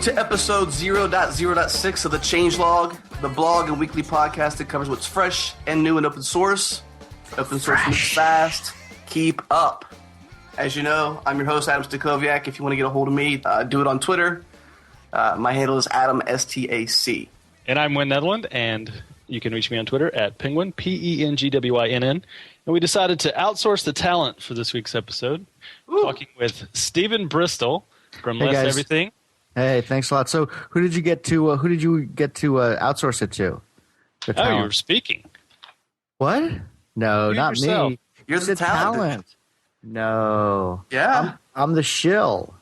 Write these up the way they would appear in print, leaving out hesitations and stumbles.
to episode 0.0.6 of the Changelog, the blog and weekly podcast that covers what's fresh and new in open source. Open source moves fast. Keep up. As you know, I'm your host, Adam Stacoviak. If you want to get a hold of me, do it on Twitter. My handle is AdamSTAC. And I'm Win Netherland, and you can reach me on Twitter at Penguin, PENGWINN. And we decided to outsource the talent for this week's episode, talking with Stephen Bristol from LessEverything. Hey, thanks a lot. So, who did you get to outsource it to? Oh, you were speaking. What? No, You not yourself. me. You're the talent. No. Yeah. I'm the shill.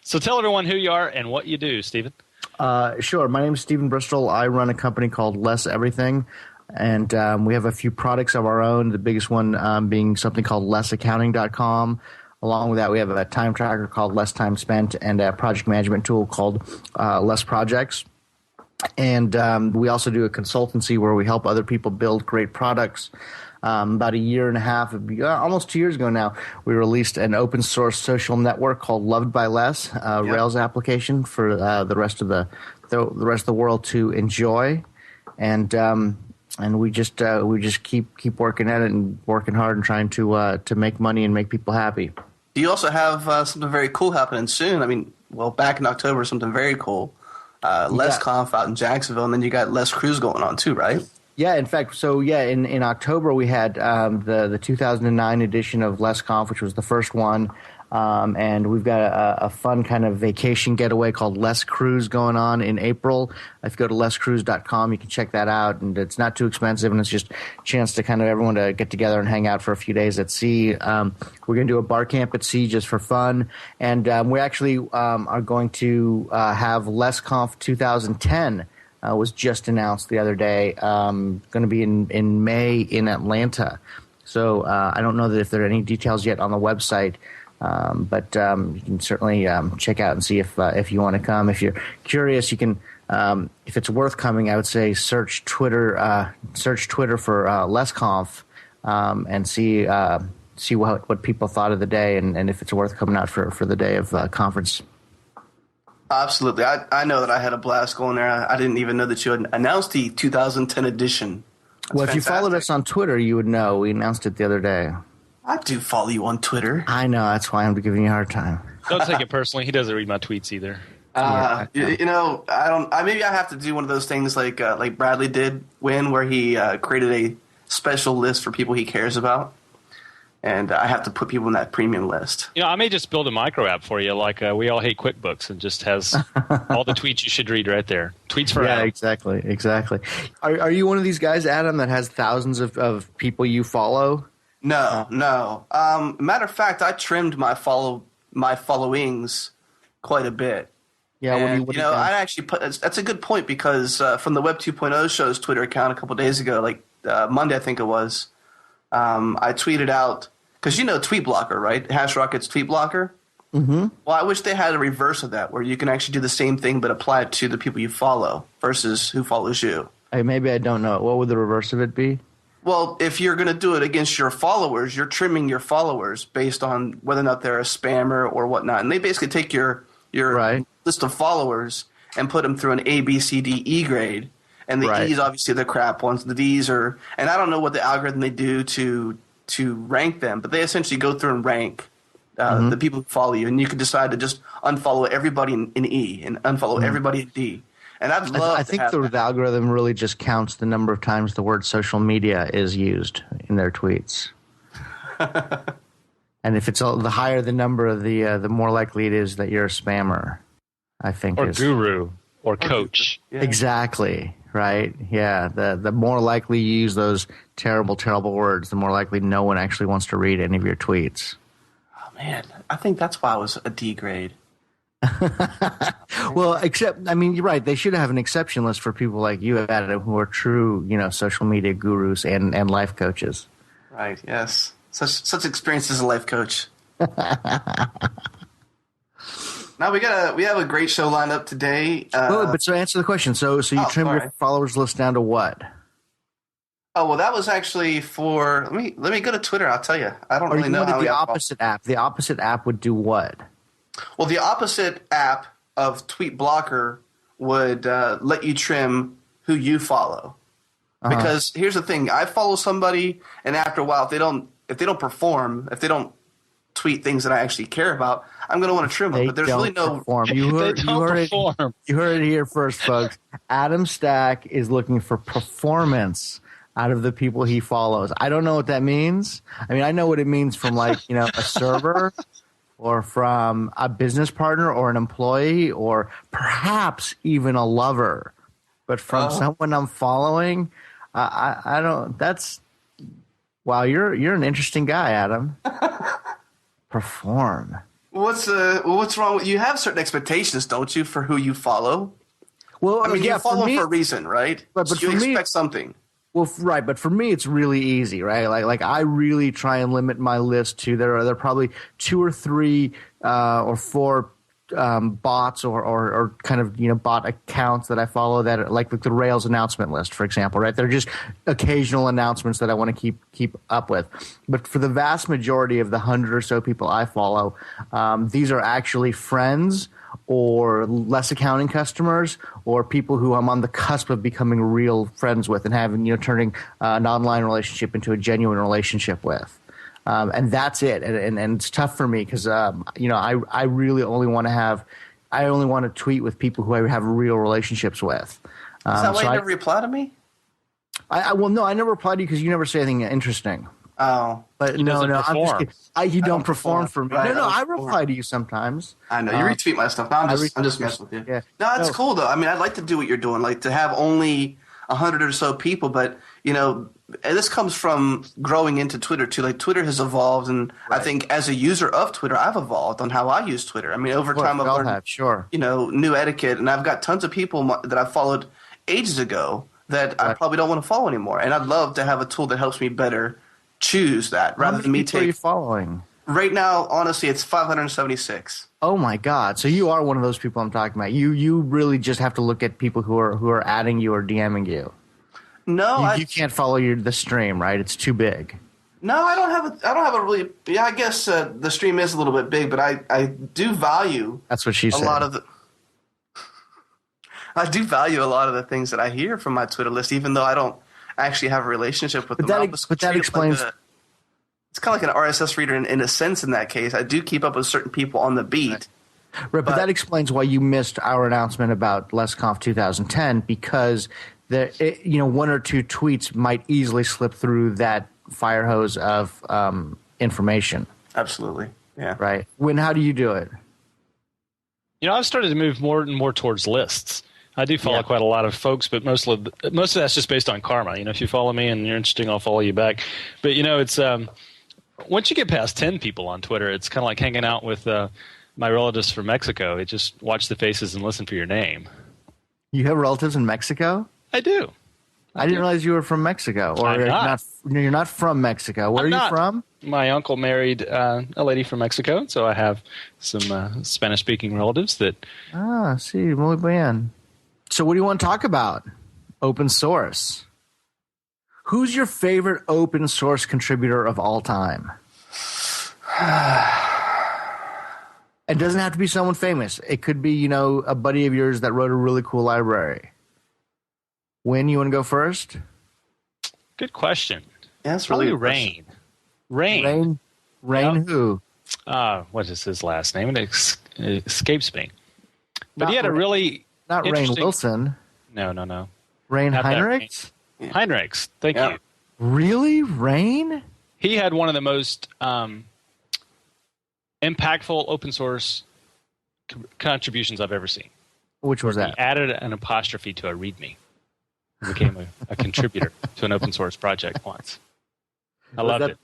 So tell everyone who you are and what you do, Stephen. Sure. My name is Stephen Bristol. I run a company called LessEverything, and we have a few products of our own, the biggest one being something called LessAccounting.com. Along with that, we have a time tracker called Less Time Spent and a project management tool called Less Projects. And we also do a consultancy where we help other people build great products. About a year and a half, almost 2 years ago now, we released an open source social network called Loved by Less, Rails application for the rest of the world to enjoy. And we just keep working at it and working hard and trying to make money and make people happy. Do you also have something very cool happening soon? I mean, well, back in October, something very cool. LessConf out in Jacksonville, and then you got Less Cruise going on too, right? Yeah, in fact, in October we had the 2009 edition of LessConf, which was the first one, and we've got a fun kind of vacation getaway called Less Cruise going on in April. If you go to lesscruise.com, you can check that out, and it's not too expensive, and it's just a chance to kind of everyone to get together and hang out for a few days at sea. We're going to do a bar camp at sea just for fun, and we actually are going to have LessConf 2010. Was just announced the other day. Going to be in May in Atlanta. So I don't know that if there are any details yet on the website, but you can certainly check out and see if you want to come. If you're curious, you can. If it's worth coming, I would say search Twitter for LessConf and see what people thought of the day and if it's worth coming out for the day of conference. Absolutely. I know that I had a blast going there. I didn't even know that you had announced the 2010 edition. That's well, if fantastic. you followed us on Twitter, you would know. We announced it the other day. I do follow you on Twitter. I know. That's why I'm giving you a hard time. Don't take it personally. He doesn't read my tweets either. You know, maybe I have to do one of those things like Bradley did where he created a special list for people he cares about. And I have to put people in that premium list. You know, I may just build a micro app for you, like We All Hate QuickBooks, and just has all the tweets you should read right there. Tweets for Adam. Yeah, exactly. Are you one of these guys, Adam, that has thousands of people you follow? No. Matter of fact, I trimmed my followings quite a bit. Yeah, and, I actually that's a good point because from the Web 2.0 show's Twitter account a couple days ago, like Monday I think it was. I tweeted out, because you know Tweet Blocker, right? HashRocket's Tweet Blocker. Mm-hmm. Well, I wish they had a reverse of that, where you can actually do the same thing but apply it to the people you follow versus who follows you. Hey, maybe I don't know. What would the reverse of it be? Well, if you're going to do it against your followers, you're trimming your followers based on whether or not they're a spammer or whatnot. And they basically take your right. list of followers and put them through an A, B, C, D, E grade. And the right. E's obviously the crap ones. The D's are – and I don't know what the algorithm they do to rank them, but they essentially go through and rank the people who follow you. And you can decide to just unfollow everybody in E and unfollow everybody in D. And I'd love I think the algorithm really just counts the number of times the word social media is used in their tweets. And if it's the higher the number, the more likely it is that you're a spammer, I think. Or guru or coach. Yeah. Exactly. Right? Yeah. The more likely you use those terrible, terrible words, the more likely no one actually wants to read any of your tweets. Oh, man. I think that's why I was a D grade. Well, you're right. They should have an exception list for people like you, Adam, who are true, social media gurus and life coaches. Right. Yes. Such experience as a life coach. Now we have a great show lined up today. But so answer the question. So you trimmed your followers list down to what? Oh, well, that was actually for let me go to Twitter. I'll tell you. I don't really know how the opposite app. The opposite app would do what? Well, the opposite app of Tweet Blocker would let you trim who you follow. Because here's the thing: I follow somebody, and after a while, if they don't perform, if they don't tweet things that I actually care about, I'm going to want to trim them. But there's really no perform. You heard it here first, folks. Adam Stack is looking for performance out of the people he follows. I don't know what that means. I mean, I know what it means from a server or from a business partner or an employee or perhaps even a lover. But from someone I'm following, I don't. That's wow. You're an interesting guy, Adam. Perform. What's wrong with you? Have certain expectations, don't you, for who you follow? Well, I mean, you follow them for a reason, right? But so you expect something. Well, right, but for me, it's really easy, right? Like I really try and limit my list to there are probably 2 or 3 or 4 bots or kind of bot accounts that I follow that are like the Rails announcement list, for example, right? They're just occasional announcements that I want to keep up with. But for the vast majority of the 100 or so people I follow, these are actually friends or less accounting customers or people who I'm on the cusp of becoming real friends with and having turning an online relationship into a genuine relationship with. And that's it. And it's tough for me because, I really only want to tweet with people who I have real relationships with. Is that why you never reply to me? Well, no, I never reply to you because you never say anything interesting. Oh. But no, I'm just kidding. You don't perform for me. Right, no, I reply to you sometimes. I know. You retweet my stuff. No, I'm just messing with you. Yeah. No, it's cool, though. I mean, I'd like to do what you're doing, like to have only 100 or so people, but, and this comes from growing into Twitter, too. Like, Twitter has evolved, and right. I think as a user of Twitter, I've evolved on how I use Twitter. I mean, over time, I've learned, new etiquette, and I've got tons of people that I followed ages ago that I probably don't want to follow anymore. And I'd love to have a tool that helps me better choose that rather than me take. How many people are you following? Right now, honestly, it's 576. Oh my God! So you are one of those people I'm talking about. You really just have to look at people who are adding you or DMing you. No, you can't follow the stream, right? It's too big. No, I don't have a really. Yeah, I guess the stream is a little bit big, but I do value. That's what she said. I do value a lot of the things that I hear from my Twitter list, even though I don't actually have a relationship with them. But that explains. It's kind of like an RSS reader in a sense. In that case, I do keep up with certain people on the beat. Right, but that explains why you missed our announcement about LessConf 2010 because one or two tweets might easily slip through that fire hose of information. Absolutely, yeah. Right. How do you do it? I've started to move more and more towards lists. I do follow quite a lot of folks, but most of that's just based on karma. If you follow me and you're interesting, I'll follow you back. But it's once you get past 10 people on Twitter, it's kind of like hanging out with my relatives from Mexico. It just watch the faces and listen for your name. You have relatives in Mexico? I do. I didn't realize you were from Mexico. Or you're not from Mexico. Where are you from? My uncle married a lady from Mexico, so I have some Spanish-speaking relatives that. Ah, sí, muy bien. So what do you want to talk about? Open source. Who's your favorite open source contributor of all time? It doesn't have to be someone famous. It could be, a buddy of yours that wrote a really cool library. When you want to go first? Good question. Yeah, that's really Rain. Rain who? What is his last name? It escapes me. But he had a really not Rain Wilson. No. Rain Heinrichs? Heinrichs. Thank you. Really? Rain? He had one of the most impactful open source contributions I've ever seen. Which was that? He added an apostrophe to a README. He became a contributor to an open source project once. I loved it.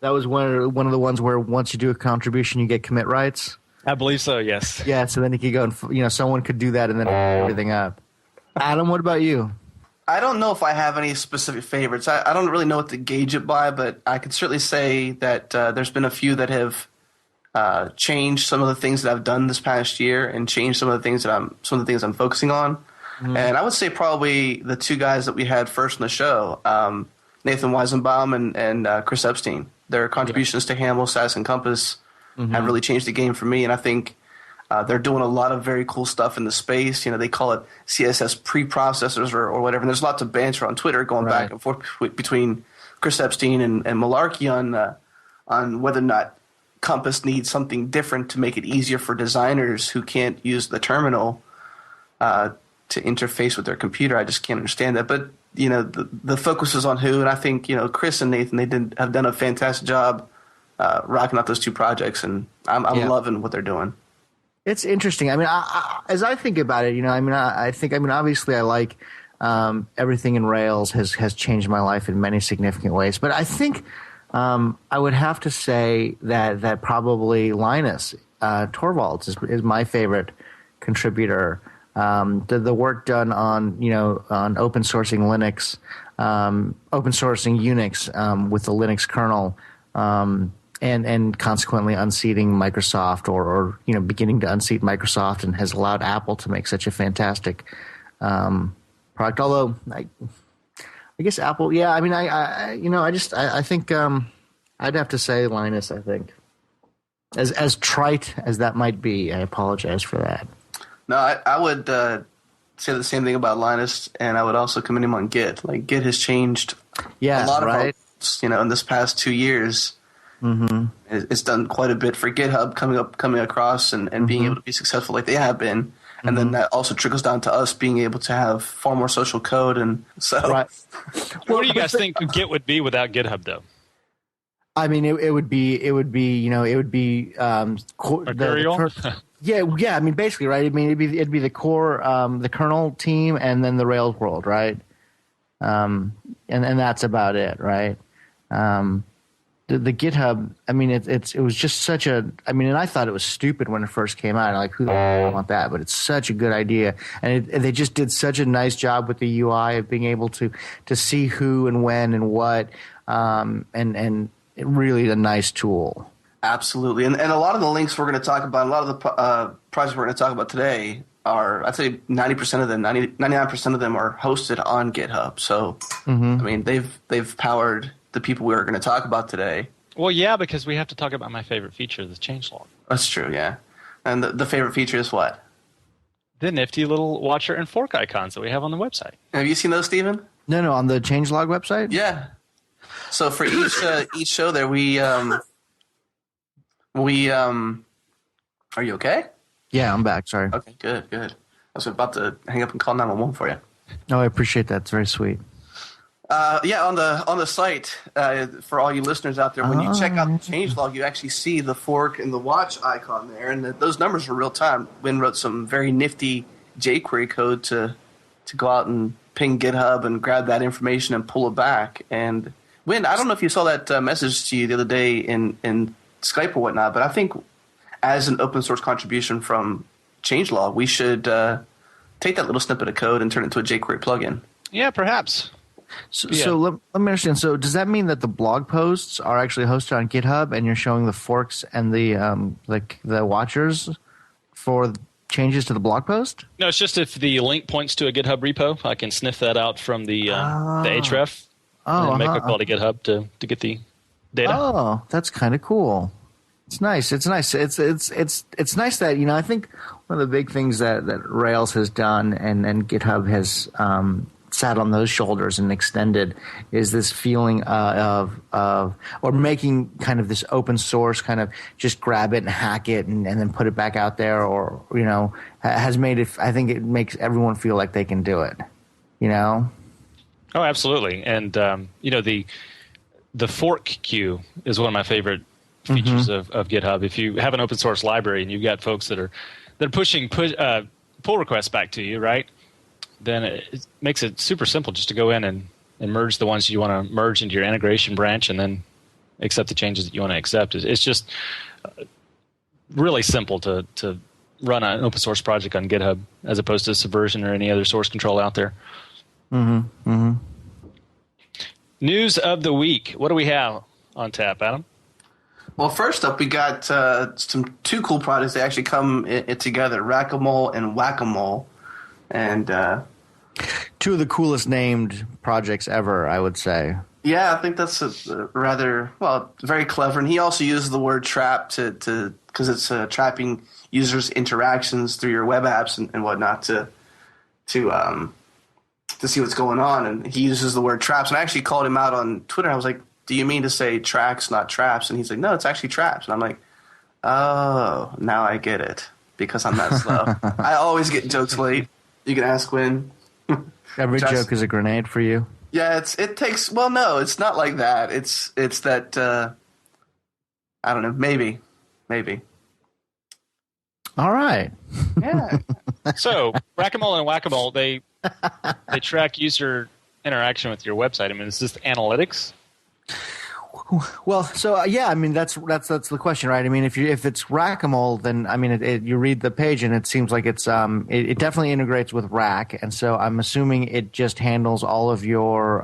That was one of the ones where once you do a contribution, you get commit rights? I believe so, yes. Yeah, so then you could go and, someone could do that and then everything up. Adam, what about you? I don't know if I have any specific favorites. I don't really know what to gauge it by, but I could certainly say that there's been a few that have changed some of the things that I've done this past year and changed some of the things I'm focusing on. Mm-hmm. And I would say probably the two guys that we had first in the show, Nathan Weizenbaum and Chris Epstein. Their contributions to Haml, SAS, and Compass have really changed the game for me. And I think They're doing a lot of very cool stuff in the space. They call it CSS preprocessors or whatever. And there's lots of banter on Twitter going back and forth between Chris Epstein and Malarkey on whether or not Compass needs something different to make it easier for designers who can't use the terminal to interface with their computer. I just can't understand that. But the focus is on who, and I think Chris and Nathan have done a fantastic job rocking out those two projects, and I'm loving what they're doing. It's interesting. I mean, as I think about it, I think obviously I like everything in Rails has changed my life in many significant ways. But I think I would have to say that probably Linus Torvalds is my favorite contributor. The work done on open sourcing Linux, open sourcing Unix with the Linux kernel. And consequently unseating Microsoft or beginning to unseat Microsoft, and has allowed Apple to make such a fantastic product. Although I guess Apple, I think I'd have to say Linus. I think as trite as that might be, I apologize for that. No, I would say the same thing about Linus, and I would also commend him on Git. Like Git has changed a lot of our lives, in this past 2 years. Mm-hmm. It's done quite a bit for GitHub coming across and being able to be successful like they have been, and then that also trickles down to us being able to have far more social code. And so, what do you guys think Git would be without GitHub, though? I mean, it would be Mercurial. Yeah. I mean, basically, right? I mean, it'd be the core, the kernel team, and then the Rails world, right? And that's about it, right? The GitHub, I mean, it was just such a, I mean, and I thought it was stupid when it first came out. Like, who the hell want that? But it's such a good idea, and they just did such a nice job with the UI of being able to see who and when and what, and it really a nice tool. Absolutely, and a lot of the links we're going to talk about, a lot of the projects we're going to talk about today are, I'd say 90% of them, 99% of them are hosted on GitHub. So, I mean, they've powered the people we are going to talk about today. Well, yeah, because we have to talk about my favorite feature, the changelog. That's true, yeah. And the favorite feature is what? The nifty little watcher and fork icons that we have on the website. Have you seen those, Stephen? No, on the changelog website? Yeah. So for each show there, we are you okay? Yeah, I'm back. Sorry. Okay, good. I was about to hang up and call 911 for you. No, I appreciate that. It's very sweet. On the site, for all you listeners out there, when you check out the changelog, you actually see the fork and the watch icon there, and those numbers are real time. Wynn wrote some very nifty jQuery code to go out and ping GitHub and grab that information and pull it back. And Wynn, I don't know if you saw that message to you the other day in Skype or whatnot, but I think as an open source contribution from changelog, we should take that little snippet of code and turn it into a jQuery plugin. Yeah, perhaps. So let me understand. So does that mean that the blog posts are actually hosted on GitHub, and you're showing the forks and the watchers for changes to the blog post? No, it's just if the link points to a GitHub repo, I can sniff that out from the href and make a call to GitHub to get the data. Oh, that's kind of cool. It's nice. It's nice that, I think one of the big things that Rails has done and GitHub has sat on those shoulders and extended is this feeling of or making kind of this open source kind of just grab it and hack it and then put it back out there, or has made it. I think it makes everyone feel like they can do it. Oh, absolutely. And the fork queue is one of my favorite features of GitHub. If you have an open source library and you've got folks that are pushing pull requests back to you, right? Then it makes it super simple just to go in and merge the ones you want to merge into your integration branch, and then accept the changes that you want to accept. It's just really simple to run an open source project on GitHub as opposed to Subversion or any other source control out there. News of the week. What do we have on tap, Adam? Well, first up, we got two cool projects that actually come together, Rack-A-Mole and Whack-A-Mole. And two of the coolest named projects ever, I would say. Yeah, I think that's a rather, very clever. And he also uses the word trap to because it's trapping users' interactions through your web apps and whatnot to see what's going on. And he uses the word traps. And I actually called him out on Twitter. I was like, do you mean to say tracks, not traps? And he's like, no, it's actually traps. And I'm like, oh, now I get it because I'm that slow. I always get jokes late. You can ask when. Every joke is a grenade for you. Yeah, it takes. Well, no, it's not like that. It's that I don't know. Maybe. All right. Yeah. So Rack-A-Mole and Whack-A-Mole, they track user interaction with your website. I mean, is this analytics? Well, so yeah, I mean that's the question, right? I mean, if it's Rack-A-Mole, then I mean you read the page and it seems like it's it definitely integrates with Rack, and so I'm assuming it just handles all of your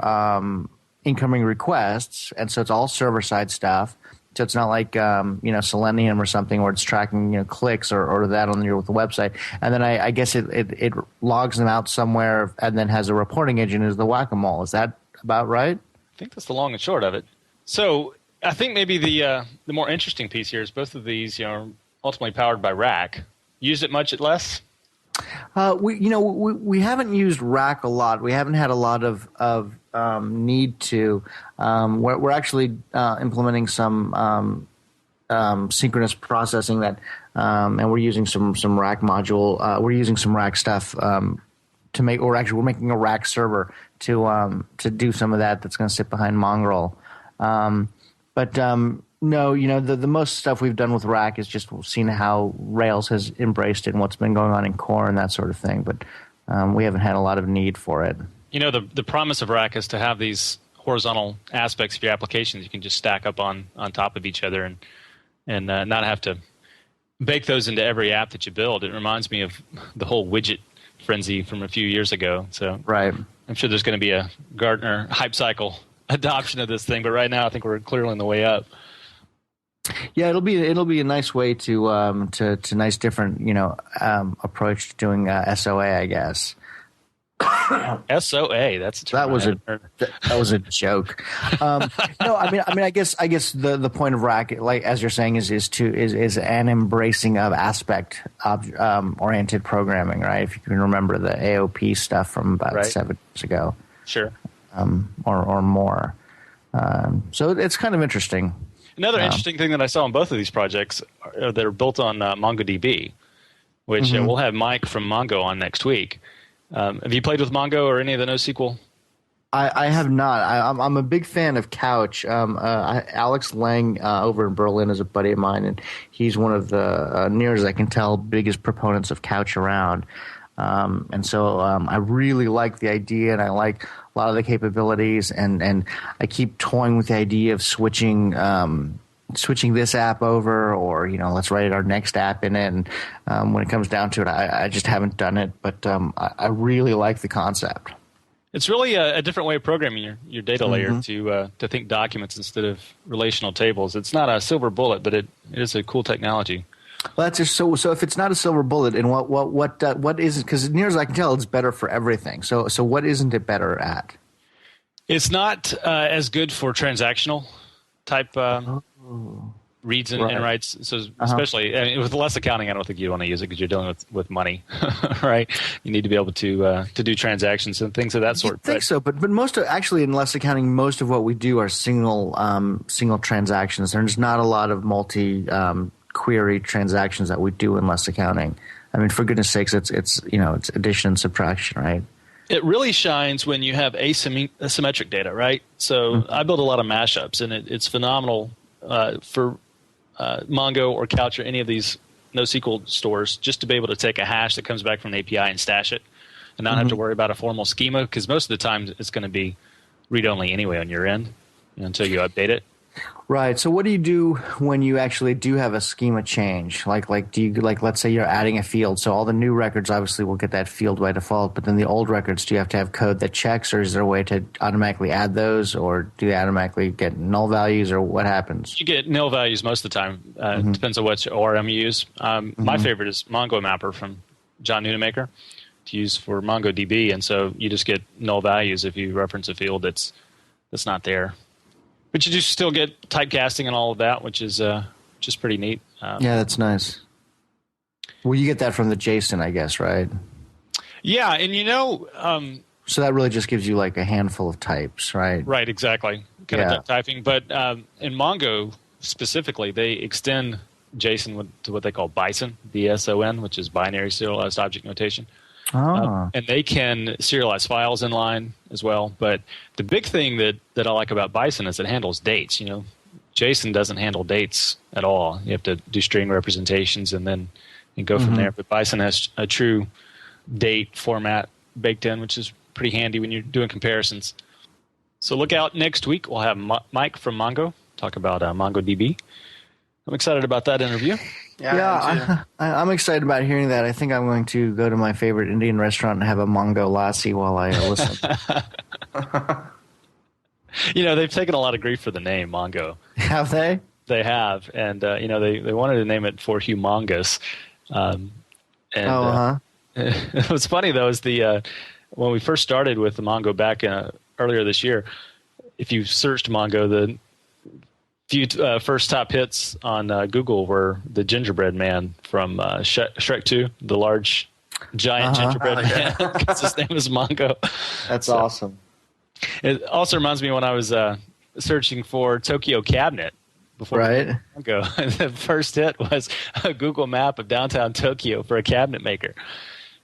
incoming requests, and so it's all server side stuff. So it's not like Selenium or something where it's tracking clicks or that on your website, and then I guess it logs them out somewhere and then has a reporting engine as the Whack-A-Mole. Is that about right? I think that's the long and short of it. So I think maybe the more interesting piece here is both of these are ultimately powered by Rack. Use it much at Less? We haven't used Rack a lot. We haven't had a lot of need to. We're actually implementing some synchronous processing that, and we're using some Rack module. We're using some Rack stuff to make, or actually we're making a Rack server to do some of that. That's going to sit behind Mongrel. No, the most stuff we've done with Rack is just seen how Rails has embraced it and what's been going on in core and that sort of thing. But we haven't had a lot of need for it. The promise of Rack is to have these horizontal aspects of your applications you can just stack up on top of each other and not have to bake those into every app that you build. It reminds me of the whole widget frenzy from a few years ago. So right. I'm sure there's going to be a Gartner hype cycle adoption of this thing, but right now I think we're clearly on the way up. Yeah, it'll be a nice way to nice different approach to doing SOA, I guess. SOA, that's a term that was a joke. No, I mean I guess the point of Rack, like as you're saying, is an embracing of aspect oriented programming, right? If you can remember the AOP stuff from about 7 years ago. Sure. Or more. So it's kind of interesting. Another interesting thing that I saw on both of these projects that are built on MongoDB, which we'll have Mike from Mongo on next week. Have you played with Mongo or any of the NoSQL? I have not. I'm a big fan of Couch. Alex Lang over in Berlin is a buddy of mine, and he's one of the, near as I can tell, biggest proponents of Couch around. And so I really like the idea, and I like a lot of the capabilities, and I keep toying with the idea of switching this app over, or let's write our next app in it. And when it comes down to it, I just haven't done it, but I really like the concept. It's really a different way of programming your data layer to think documents instead of relational tables. It's not a silver bullet, but it is a cool technology. Well, that's just so if it's not a silver bullet, and what isn't? Because near as I can tell, it's better for everything. So what isn't it better at? It's not as good for transactional type reads and writes. So especially with less accounting, I don't think you want to use it because you're dealing with money, right? You need to be able to do transactions and things of that sort. I think so, but most actually in less accounting, most of what we do are single transactions. There's not a lot of multi query transactions that we do in less accounting. I mean, for goodness sakes, it's addition and subtraction, right? It really shines when you have asymmetric data, right? So I build a lot of mashups, and it's phenomenal for Mongo or Couch or any of these NoSQL stores just to be able to take a hash that comes back from the API and stash it and not have to worry about a formal schema, because most of the time it's going to be read-only anyway on your end until you update it. Right. So what do you do when you actually do have a schema change? Like do you let's say you're adding a field, so all the new records obviously will get that field by default, but then the old records, do you have to have code that checks, or is there a way to automatically add those, or do they automatically get null values, or what happens? You get null values most of the time. It depends on what ORM you use. My favorite is Mongo Mapper from John Nunemaker to use for MongoDB, and so you just get null values if you reference a field that's not there. But you do still get typecasting and all of that, which is which is pretty neat. Yeah, that's nice. Well, you get that from the JSON, I guess, right? Yeah, and so that really just gives you like a handful of types, right? Right, exactly. Kind of typing. But in Mongo specifically, they extend JSON to what they call BISON, BSON, which is binary serialized object notation. And they can serialize files inline as well. But the big thing that I like about BISON is it handles dates. JSON doesn't handle dates at all. You have to do string representations and go from there. But BISON has a true date format baked in, which is pretty handy when you're doing comparisons. So look out next week. We'll have Mike from Mongo talk about MongoDB. I'm excited about that interview. Yeah, I'm excited about hearing that. I think I'm going to go to my favorite Indian restaurant and have a Mongo lassi while I listen. They've taken a lot of grief for the name Mongo. Have they? They have, and they wanted to name it for humongous. What's funny though is when we first started with the Mongo back earlier this year, if you searched Mongo, the few first top hits on Google were the gingerbread man from Shrek 2, the large, giant gingerbread man, because his name is Mongo. That's awesome. It also reminds me when I was searching for Tokyo Cabinet before Mongo. The first hit was a Google map of downtown Tokyo for a cabinet maker.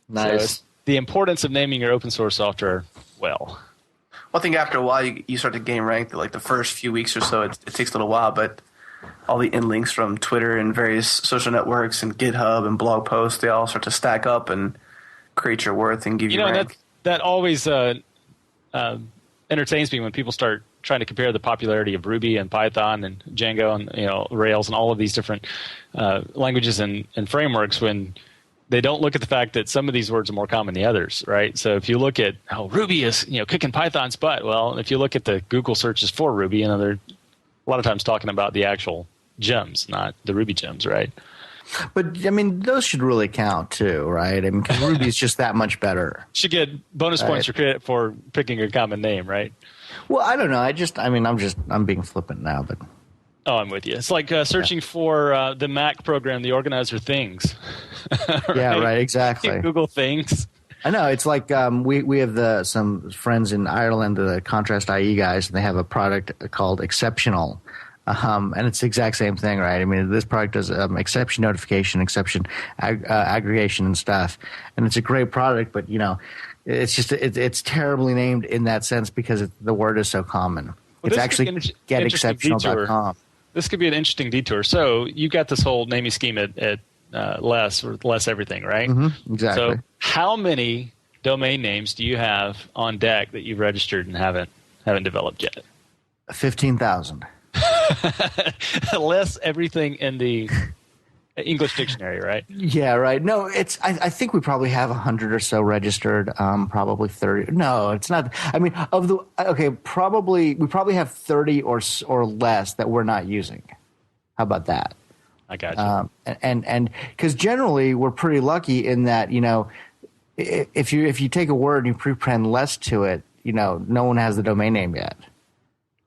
Nice. So the importance of naming your open source software well. I think after a while you start to gain rank. Like the first few weeks or so, it takes a little while, but all the in links from Twitter and various social networks and GitHub and blog posts, they all start to stack up and create your worth and give you rank. That always entertains me when people start trying to compare the popularity of Ruby and Python and Django and Rails and all of these different languages and frameworks when they don't look at the fact that some of these words are more common than the others, right? So if you look at how Ruby is, kicking Python's butt, well, if you look at the Google searches for Ruby, they're a lot of times talking about the actual gems, not the Ruby gems, right? But, those should really count too, right? Because Ruby's just that much better. Should get bonus points for picking a common name, right? Well, I don't know. I'm being flippant now, but... Oh, I'm with you. It's like searching for the Mac program, the organizer Things. Right? Yeah, right, exactly. Google Things. I know. It's like we have some friends in Ireland, the Contrast IE guys, and they have a product called Exceptional. And it's the exact same thing, right? This product does exception notification, exception aggregation and stuff. And it's a great product, but, it's just it's terribly named in that sense because the word is so common. Well, it's actually getexceptional.com. This could be an interesting detour. So you got this whole naming scheme at LessEverything, right? Mm-hmm, exactly. So how many domain names do you have on deck that you've registered and haven't developed yet? 15,000. LessEverything in the English dictionary, right? Yeah, right. No, I think we probably have 100 or so registered. Probably 30. No, it's not. Probably we probably have 30 or less that we're not using. How about that? I got you. And because generally we're pretty lucky in that if you take a word and you prepend less to it, no one has the domain name yet.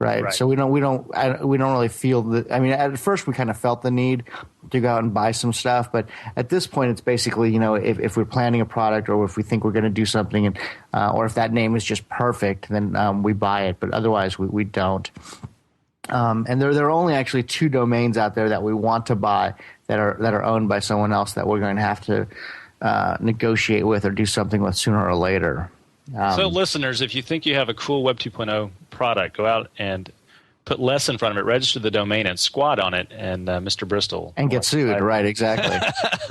Right. So we don't really feel that. At first we kind of felt the need to go out and buy some stuff, but at this point it's basically, if we're planning a product or if we think we're going to do something, and or if that name is just perfect, then we buy it. But otherwise we don't. And there are only actually 2 domains out there that we want to buy that are owned by someone else that we're going to have to negotiate with or do something with sooner or later. So listeners, if you think you have a cool Web 2.0 product, go out and put less in front of it, register the domain, and squat on it, and Mr. Bristol. And get sued, right, exactly.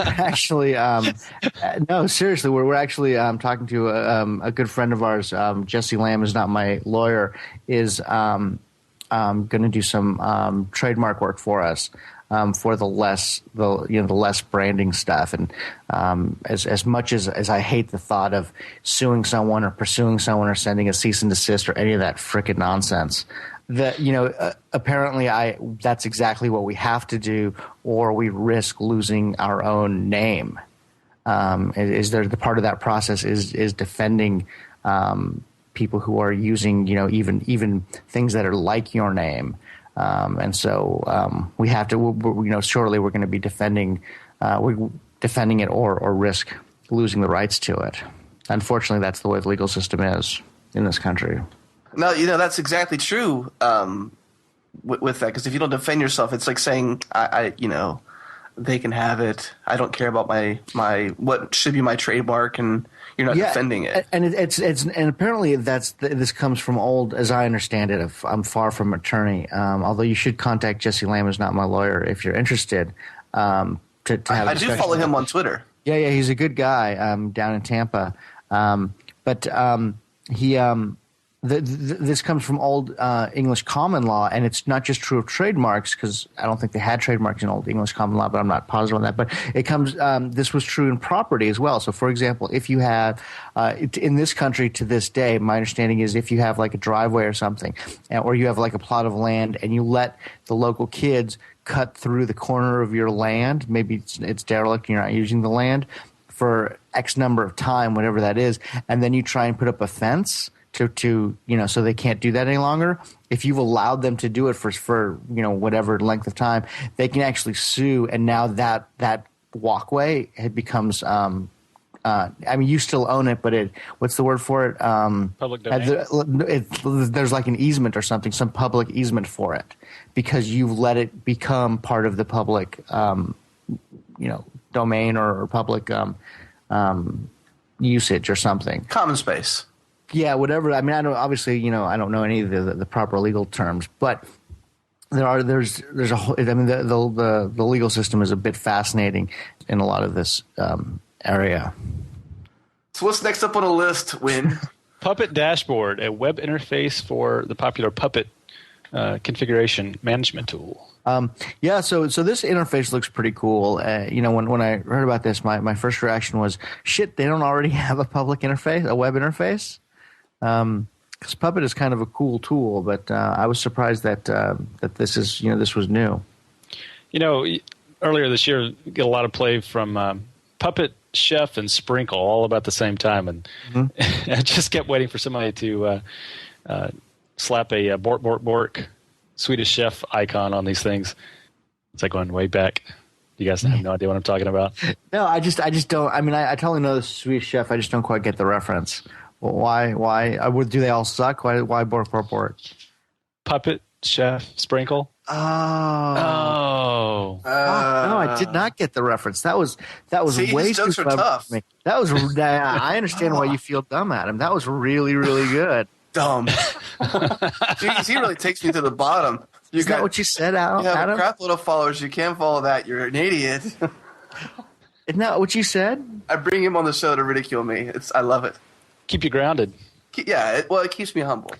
Actually, no, seriously, we're actually talking to a good friend of ours, Jesse Lamb is not my lawyer, is going to do some trademark work for us. For the less branding stuff, and as much as I hate the thought of suing someone or pursuing someone or sending a cease and desist or any of that frickin' nonsense, that apparently that's exactly what we have to do, or we risk losing our own name. Is there the part of that process is defending people who are using even things that are like your name. And so we have to, shortly we're going to be defending it or risk losing the rights to it. Unfortunately, that's the way the legal system is in this country. No, that's exactly true with that, because if you don't defend yourself, it's like saying, they can have it. I don't care about my what should be my trademark, and you're not defending it. And and apparently this comes from old, as I understand it. I'm far from an attorney, although you should contact Jesse Lamb, who's not my lawyer, if you're interested. To have I do follow him on Twitter. Yeah, he's a good guy down in Tampa. This comes from old English common law, and it's not just true of trademarks, because I don't think they had trademarks in old English common law, but I'm not positive on that. But it comes. This was true in property as well. So, for example, if you have in this country to this day, my understanding is if you have like a driveway or something, or you have like a plot of land, and you let the local kids cut through the corner of your land, maybe it's derelict and you're not using the land for X number of time, whatever that is, and then you try and put up a fence to so they can't do that any longer. If you've allowed them to do it for whatever length of time, they can actually sue, and now that walkway, it becomes you still own it, but what's the word for it? Public domain. There's like an easement or something, some public easement for it, because you've let it become part of the public domain or public usage or something. Common space. Yeah, whatever. I mean, I don't know any of the proper legal terms, but there's a whole. I mean, the legal system is a bit fascinating in a lot of this area. So what's next up on the list, Win? Puppet Dashboard, a web interface for the popular Puppet configuration management tool. So this interface looks pretty cool. When I heard about this, my first reaction was, shit, they don't already have a public interface, a web interface? Because Puppet is kind of a cool tool, but I was surprised that this was new. Earlier this year, we get a lot of play from Puppet, Chef, and Sprinkle all about the same time, and I just kept waiting for somebody to slap a bork bork bork Swedish Chef icon on these things. It's like going way back. You guys have no idea what I'm talking about. No, I just don't. I mean, I totally know the Swedish Chef. I just don't quite get the reference. Well, why? Do they all suck? Why bork bork bork? Puppet, Chef, Sprinkle. No, I did not get the reference. That was way too clever tough. for me. That was. I understand why you feel dumb, Adam. That was really, really good. Dumb. Jeez, he really takes me to the bottom. Isn't that what you said, Adam? You have a crap load of followers. You can't follow that. You're an idiot. Isn't that what you said? I bring him on the show to ridicule me. I love it. Keep you grounded. Yeah, it keeps me humble.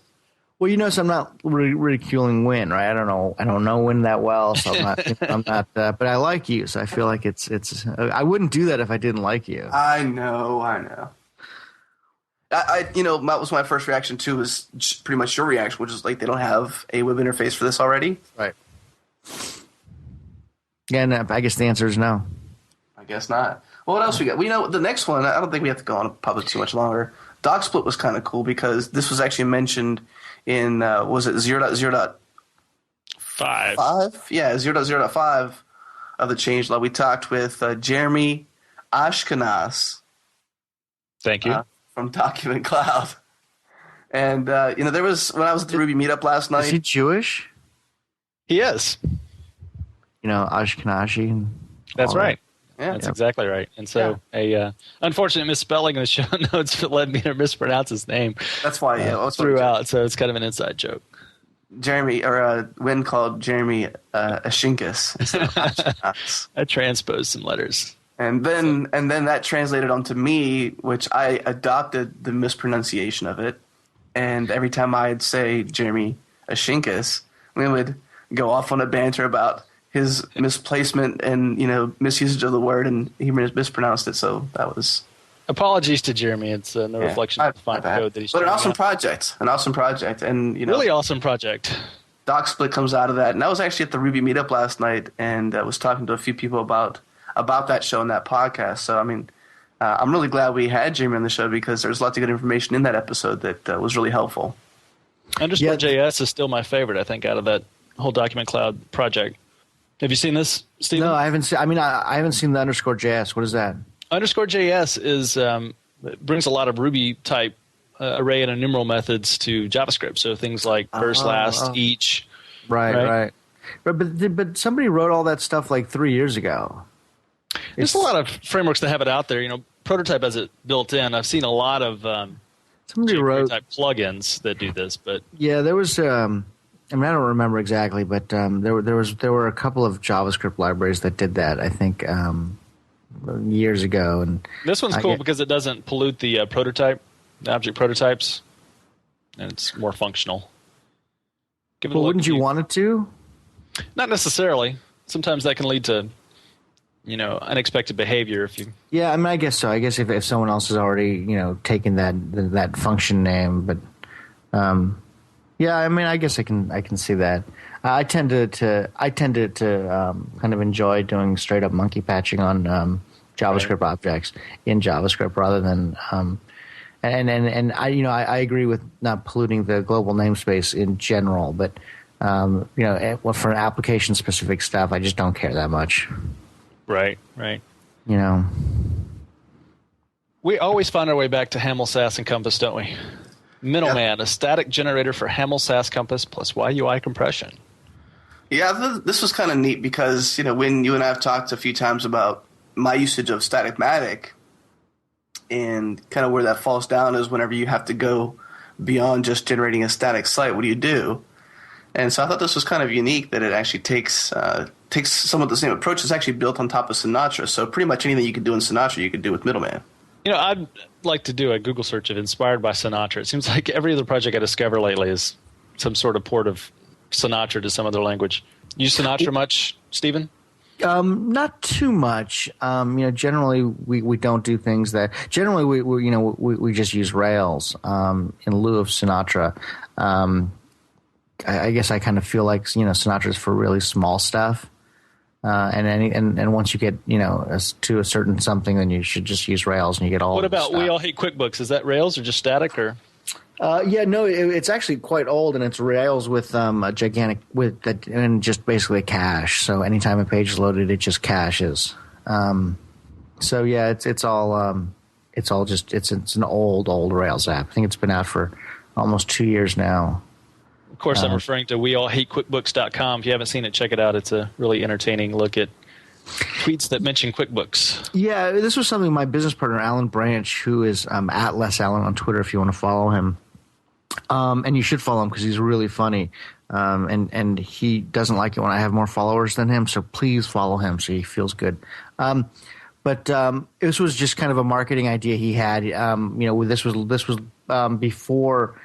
Well, so I'm not ridiculing Win, right? I don't know Win that well, so I'm not. But I like you, so I feel like it's. I wouldn't do that if I didn't like you. I know. That was my first reaction too. Was pretty much your reaction, which is like they don't have a web interface for this already. Right. Yeah, no, I guess the answer is no. I guess not. Well, what else we got? We know the next one. I don't think we have to go on public too much longer. Doc split was kind of cool because this was actually mentioned in was it 0.0.5? 5? Yeah, 0.0.5 of the changelog. We talked with Jeremy Ashkenaz. Thank you. From Document Cloud. And there was, when I was at the Ruby meetup last night. Is he Jewish? He is. Ashkenazi. That's right. Yeah, that's exactly right. And so a unfortunate misspelling in the show notes led me to mispronounce his name. That's why, throughout. So it's kind of an inside joke. Jeremy, or Wynn called Jeremy Ashinkas. I transposed some letters. And then that translated onto me, which I adopted the mispronunciation of it. And every time I'd say Jeremy Ashinkas, we would go off on a banter about his misplacement and misusage of the word, and he mispronounced it. So that was apologies to Jeremy. It's no reflection of the fine code that he's. But an awesome project, and really awesome project. Doc Split comes out of that, and I was actually at the Ruby meetup last night, and I was talking to a few people about that show and that podcast. So I mean, I'm really glad we had Jeremy on the show because there's lots of good information in that episode that was really helpful. Underscore JS is still my favorite, I think, out of that whole document cloud project. Have you seen this, Stephen? No, I haven't seen. I mean, I haven't seen the _JS. What is that? _JS is it brings a lot of Ruby type array and enumeral methods to JavaScript. So things like first, last, each. Right. But somebody wrote all that stuff like 3 years ago. There's a lot of frameworks that have it out there. Prototype has it built in. I've seen a lot of somebody wrote type plugins that do this, but yeah, there was. I mean, I don't remember exactly, but there were a couple of JavaScript libraries that did that. I think years ago, and this one's cool because it doesn't pollute the the object prototypes, and it's more functional. Well, wouldn't you want it to? Not necessarily. Sometimes that can lead to unexpected behavior if you. Yeah, I mean, I guess so. I guess if someone else has already taken that function name, but yeah, I mean, I guess I can see that. I tend to kind of enjoy doing straight up monkey patching on JavaScript objects in JavaScript rather than and I agree with not polluting the global namespace in general, but for application specific stuff, I just don't care that much. Right. We always find our way back to Hamel, Sass, and Compass, don't we? Middleman, a static generator for Hamel, Sass, Compass plus YUI compression. Yeah, this was kind of neat because, when you and I have talked a few times about my usage of Static-Matic and kind of where that falls down is whenever you have to go beyond just generating a static site, what do you do? And so I thought this was kind of unique that it actually takes some of the same approach. It's actually built on top of Sinatra. So pretty much anything you could do in Sinatra, you could do with Middleman. I'd like to do a Google search of inspired by Sinatra. It seems like every other project I discover lately is some sort of port of Sinatra to some other language. Use Sinatra much, Stephen? Not too much. Generally we don't do things that. Generally we just use Rails in lieu of Sinatra. I guess I kind of feel like Sinatra is for really small stuff. And once you get to a certain something, then you should just use Rails and you get all. What about stuff. We All Hate QuickBooks? Is that Rails or just static or? Yeah, no, it's actually quite old, and it's Rails with a gigantic and just basically a cache. So anytime a page is loaded, it just caches. So yeah, it's all just it's an old Rails app. I think it's been out for almost 2 years now. Of course, I'm referring to weallhatequickbooks.com. If you haven't seen it, check it out. It's a really entertaining look at tweets that mention QuickBooks. Yeah, this was something my business partner, Alan Branch, who is at LessAlan on Twitter if you want to follow him. And you should follow him because he's really funny. And he doesn't like it when I have more followers than him, so please follow him so he feels good. But this was just kind of a marketing idea he had. This was before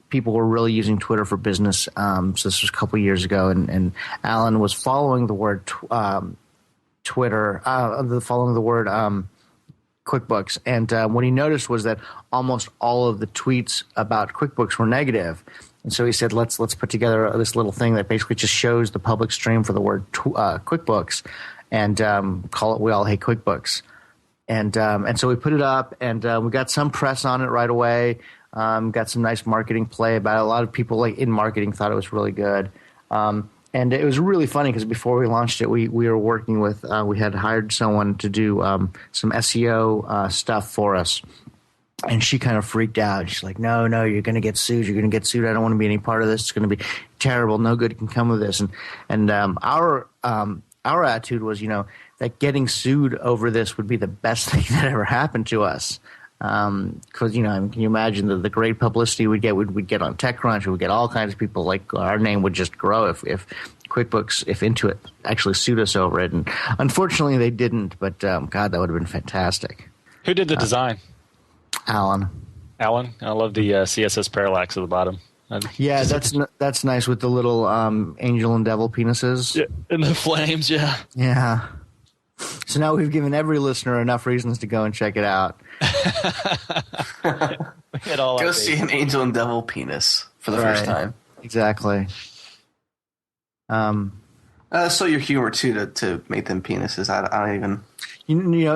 people were really using Twitter for business. So this was a couple years ago, and Alan was following the word Twitter, following the word QuickBooks, and what he noticed was that almost all of the tweets about QuickBooks were negative. And so he said, let's put together this little thing that basically just shows the public stream for the word QuickBooks, and call it We All Hate QuickBooks. And so we put it up, and we got some press on it right away. Got some nice marketing play about it. A lot of people in marketing thought it was really good. And it was really funny because before we launched it, we were working with we had hired someone to do some SEO stuff for us. And she kind of freaked out. She's like, no, you're going to get sued. You're going to get sued. I don't want to be any part of this. It's going to be terrible. No good can come of this. And our attitude was, that getting sued over this would be the best thing that ever happened to us. Because can you imagine the great publicity we'd get? We'd get on TechCrunch. We'd get all kinds of people. Like our name would just grow if QuickBooks, if Intuit actually sued us over it. And unfortunately, they didn't. But God, that would have been fantastic. Who did the design? Alan. I love the CSS parallax at the bottom. Yeah, that's nice with the little angel and devil penises. Yeah, and the flames. Yeah. Yeah. So now we've given every listener enough reasons to go and check it out. Go see an angel and devil penis for the first time. Exactly. So your humor too to make them penises. I don't even.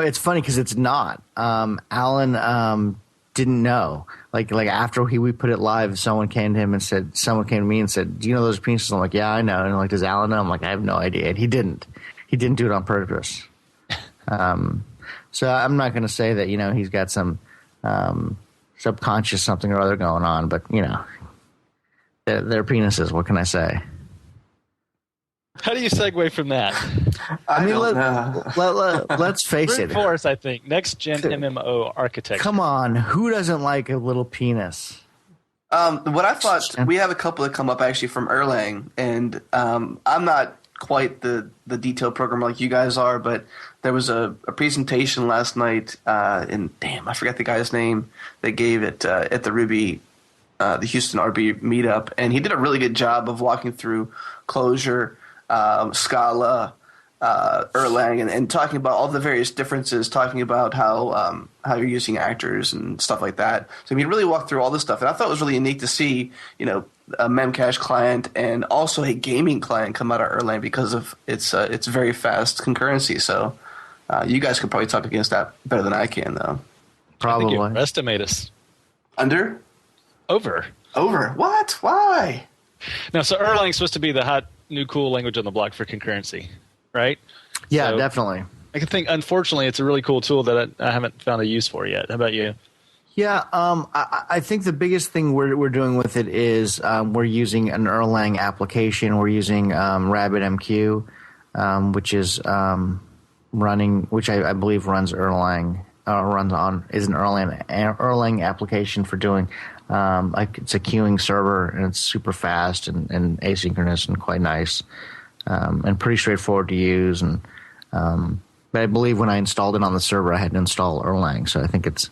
It's funny because it's not. Alan didn't know. Like after we put it live, someone came to me and said, "Do you know those penises?" I'm like, "Yeah, I know." And like, "Does Alan know?" I'm like, "I have no idea." And he didn't do it on purpose. So I'm not going to say that he's got some subconscious something or other going on, but they're penises. What can I say? How do you segue from that? I mean, let's face it. Brute Force, I think. Next gen MMO architecture. Come on, who doesn't like a little penis? What I thought, we have a couple that come up actually from Erlang, and I'm not quite the detailed programmer like you guys are, but there was a presentation last night, and damn, I forgot the guy's name, they gave it at the Ruby, the Houston RB meetup, and he did a really good job of walking through Clojure, Scala, Erlang, and talking about all the various differences, talking about how you're using actors and stuff like that. So he really walked through all this stuff, and I thought it was really unique to see, a Memcache client and also a gaming client come out of Erlang because of its very fast concurrency. So you guys could probably talk against that better than I can, though. Probably. I think you underestimate us. Under? Over. What? Why? No, so Erlang's supposed to be the hot new cool language on the block for concurrency, right? Yeah, so definitely. I can think, unfortunately, it's a really cool tool that I haven't found a use for yet. How about you? Yeah, I think the biggest thing we're doing with it is we're using an Erlang application. We're using RabbitMQ, which is running, which I believe runs Erlang, is an Erlang application for doing. It's a queuing server, and it's super fast and asynchronous and quite nice, and pretty straightforward to use. And but I believe when I installed it on the server, I had to install Erlang, so I think it's.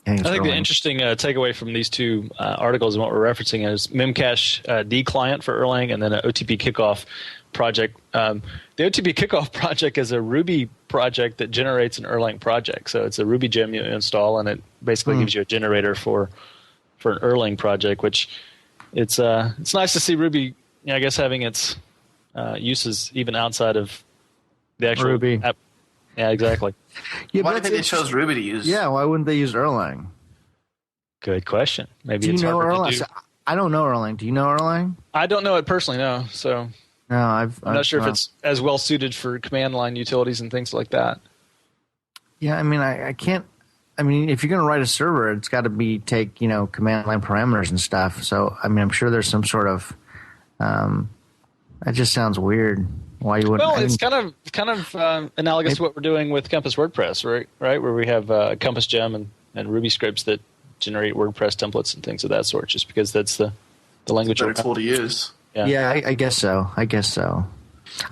I think the interesting takeaway from these two articles and what we're referencing is Memcache D client for Erlang, and then an OTP kickoff project. The OTP kickoff project is a Ruby project that generates an Erlang project. So it's a Ruby gem you install, and it basically gives you a generator for an Erlang project. Which it's nice to see Ruby, I guess, having its uses even outside of the actual Ruby app. Yeah, exactly. Yeah, why do you think they chose Ruby to use? Yeah, why wouldn't they use Erlang? Good question. Maybe do it's you know harder Erlang? to do. I don't know Erlang. Do you know Erlang? I don't know it personally, no. So no, I'm not sure if it's as well suited for command line utilities and things like that. Yeah, I mean, I can't. I mean, if you're going to write a server, it's got to take command line parameters and stuff. So I mean, I'm sure there's some sort of. That just sounds weird. Why you wouldn't? Well, it's kind of analogous to what we're doing with Compass WordPress, right? Where we have Compass Gem and Ruby scripts that generate WordPress templates and things of that sort, just because that's the language. It's a better tool to use. Yeah, I guess so. I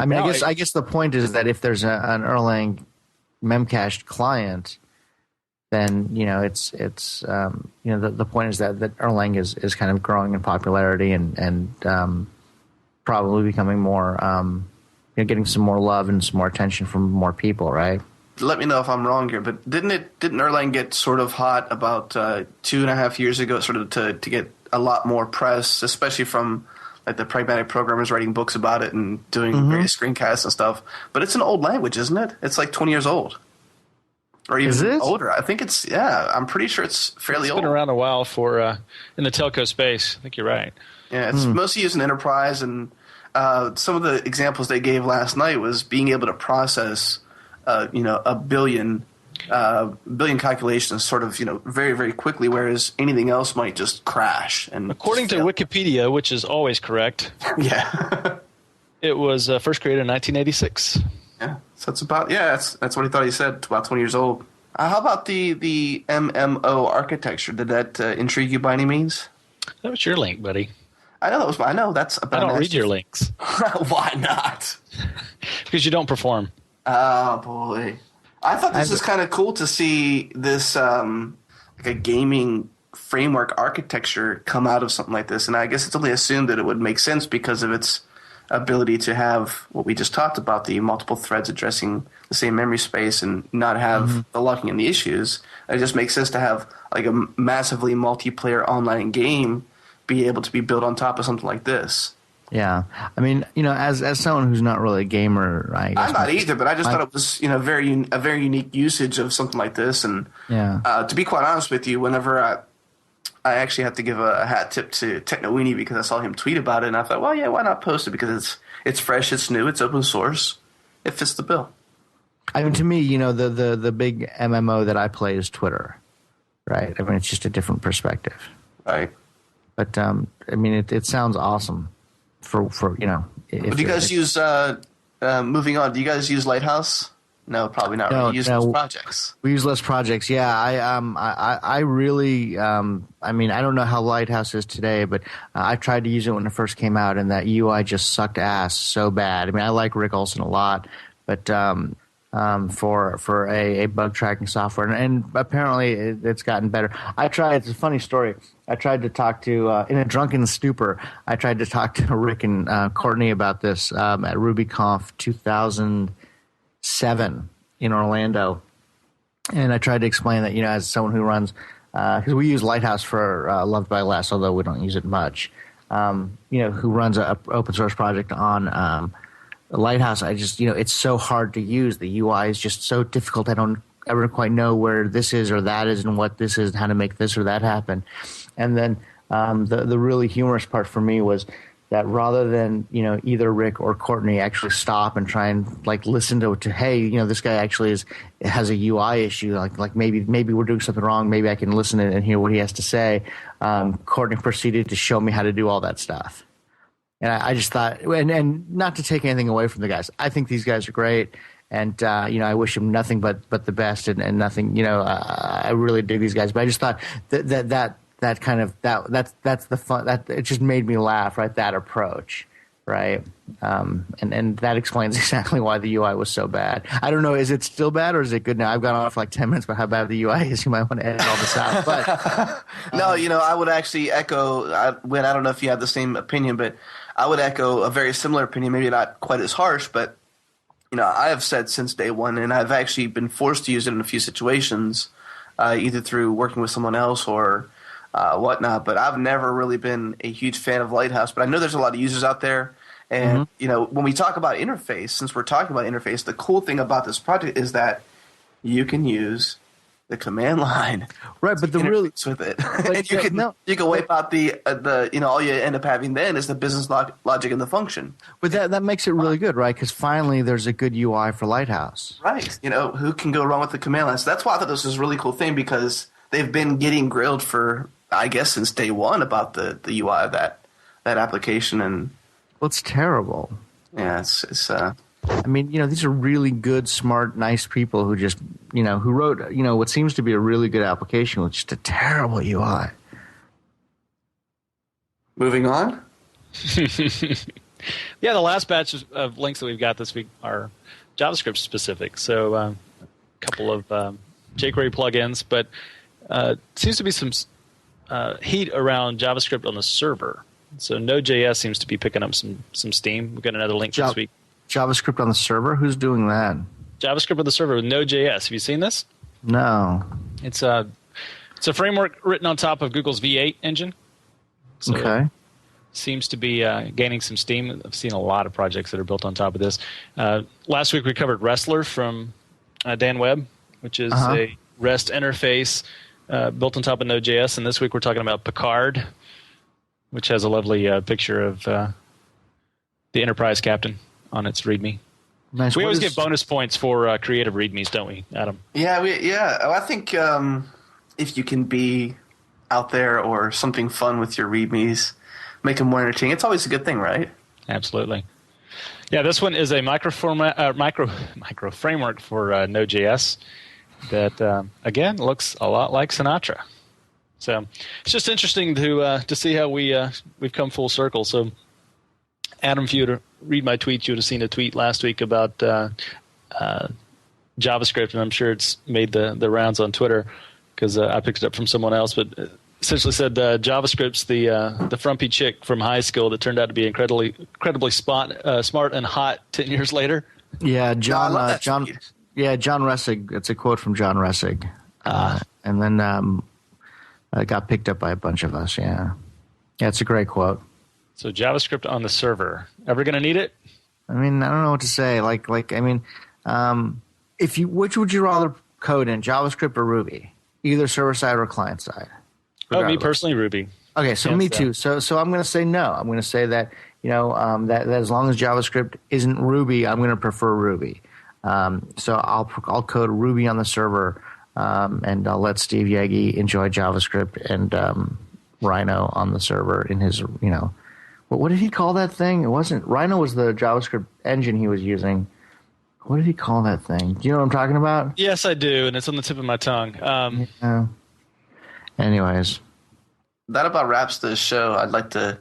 mean, no, I guess the point is that if there's an Erlang memcached client, then it's the point is that Erlang is kind of growing in popularity and probably becoming more. Getting some more love and some more attention from more people, right? Let me know if I'm wrong here, but didn't Erlang get sort of hot about 2.5 years ago, sort of to get a lot more press, especially from like the pragmatic programmers writing books about it and doing various screencasts and stuff? But it's an old language, isn't it? It's like 20 years old, or even older. I think it's I'm pretty sure it's fairly old. It's been around a while for in the telco space. I think you're right. Yeah, it's mostly used in enterprise and. Some of the examples they gave last night was being able to process, a billion calculations sort of, very, very quickly, whereas anything else might just crash. And according to Wikipedia, which is always correct, yeah, it was first created in 1986. Yeah, so it's about that's what he thought. He said it's about 20 years old. How about the MMO architecture? Did that intrigue you by any means? That was your link, buddy. I know that's about. I don't read your links. Why not? Because you don't perform. Oh boy, I thought this was kind of cool to see this like a gaming framework architecture come out of something like this, and I guess it's only assumed that it would make sense because of its ability to have what we just talked about, the multiple threads addressing the same memory space and not have the locking and the issues. It just makes sense to have like a massively multiplayer online game be able to be built on top of something like this. Yeah, I mean, as someone who's not really a gamer, I guess I'm not either, but I just thought it was a very unique usage of something like this. And to be quite honest with you, whenever I actually have to give a hat tip to Technoweenie because I saw him tweet about it, and I thought, well, yeah, why not post it? Because it's fresh, it's new, it's open source, it fits the bill. I mean, to me, the big MMO that I play is Twitter, right? I mean, it's just a different perspective, right? But I mean, it sounds awesome. For do you guys use moving on? Do you guys use Lighthouse? No, probably not. No, really. You use Less Projects. We use Less Projects. Yeah, I really. I mean, I don't know how Lighthouse is today, but I tried to use it when it first came out, and that UI just sucked ass so bad. I mean, I like Rick Olson a lot, but for a bug tracking software, and apparently it's gotten better. It's a funny story. I tried to talk to in a drunken stupor. I tried to talk to Rick and Courtney about this at RubyConf 2007 in Orlando, and I tried to explain that as someone who runs because we use Lighthouse for Loved by Less, although we don't use it much. Who runs a open source project on Lighthouse? I just it's so hard to use. The UI is just so difficult. I don't ever quite know where this is or that is and what this is and how to make this or that happen. And then the really humorous part for me was that rather than either Rick or Courtney actually stop and try and listen to hey, this guy actually has a UI issue, like maybe we're doing something wrong, maybe I can listen and hear what he has to say. Courtney proceeded to show me how to do all that stuff. And I just thought, and not to take anything away from the guys, I think these guys are great, and I wish them nothing but the best, and nothing. I really dig these guys, but I just thought that's the fun. That it just made me laugh, right? That approach, right? And that explains exactly why the UI was so bad. I don't know, is it still bad or is it good now? I've gone on for 10 minutes about how bad the UI is. You might want to edit all this out. But no, I would actually echo. I don't know if you have the same opinion, but I would echo a very similar opinion, maybe not quite as harsh, but I have said since day one, and I've actually been forced to use it in a few situations, either through working with someone else or whatnot. But I've never really been a huge fan of Lighthouse. But I know there's a lot of users out there, and when we talk about interface, since we're talking about interface, the cool thing about this project is that you can use the command line, right? But the really with it, and you can wipe out the all you end up having then is the business logic and the function. But that makes it really good, right? Because finally there's a good UI for Lighthouse, right? Who can go wrong with the command line? So that's why I thought this was a really cool thing, because they've been getting grilled for I guess since day one about the UI of that application, and it's terrible. Yeah, it's. I mean, these are really good, smart, nice people who just, who wrote, what seems to be a really good application with just a terrible UI. Moving on. Yeah, the last batch of links that we've got this week are JavaScript specific. So a couple of jQuery plugins, but seems to be some heat around JavaScript on the server. So Node.js seems to be picking up some steam. We've got another link this week. JavaScript on the server? Who's doing that? JavaScript on the server with Node.js. Have you seen this? No. It's a framework written on top of Google's V8 engine. So okay. Seems to be gaining some steam. I've seen a lot of projects that are built on top of this. Last week we covered Wrestler from Dan Webb, which is a REST interface built on top of Node.js. And this week we're talking about Picard, which has a lovely picture of the Enterprise captain on its README. Nice. We always get bonus points for creative READMEs, don't we, Adam? Yeah, I think if you can be out there or something fun with your READMEs, make them more entertaining, it's always a good thing, right? Absolutely. Yeah, this one is a micro framework for Node.js that, again, looks a lot like Sinatra. So it's just interesting to see how we've come full circle. So, Adam, if you were to read my tweet, you would have seen a tweet last week about JavaScript, and I'm sure it's made the rounds on Twitter because I picked it up from someone else. But essentially said JavaScript's the frumpy chick from high school that turned out to be incredibly smart and hot 10 years later. Yeah, John Ressig. It's a quote from John Ressig, and then it got picked up by a bunch of us. Yeah, it's a great quote. So JavaScript on the server. Ever going to need it? I mean, I don't know what to say. Which would you rather code in, JavaScript or Ruby? Either server side or client side. Oh, me personally, Ruby. Okay, so me too. So I'm going to say no. I'm going to say that that as long as JavaScript isn't Ruby, I'm going to prefer Ruby. So I'll code Ruby on the server, and I'll let Steve Yegi enjoy JavaScript and Rhino on the server in his what did he call that thing? It wasn't Rhino was the JavaScript engine he was using. What did he call that thing? Do you know what I'm talking about? Yes, I do, and it's on the tip of my tongue. Yeah. Anyways. That about wraps the show. I'd like to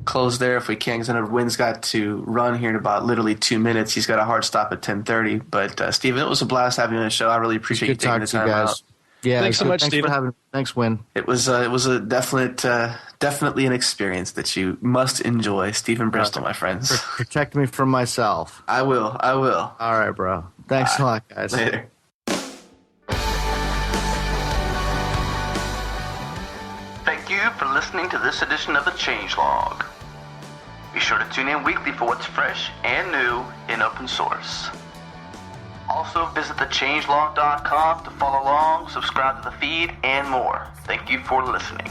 close there if we can, because I know Wynn's got to run here in about literally 2 minutes. He's got a hard stop at 10:30. But, Steven, it was a blast having you on the show. I really appreciate you taking the time out. Yeah, thanks so much, Steven. Thanks, Wynn. It was a definitely an experience that you must enjoy. Steven Bristol, my friends. Protect me from myself. I will. All right, bro. Thanks a lot, guys. Later. Thank you for listening to this edition of the Changelog. Be sure to tune in weekly for what's fresh and new in open source. Also, visit thechangelog.com to follow along, subscribe to the feed, and more. Thank you for listening.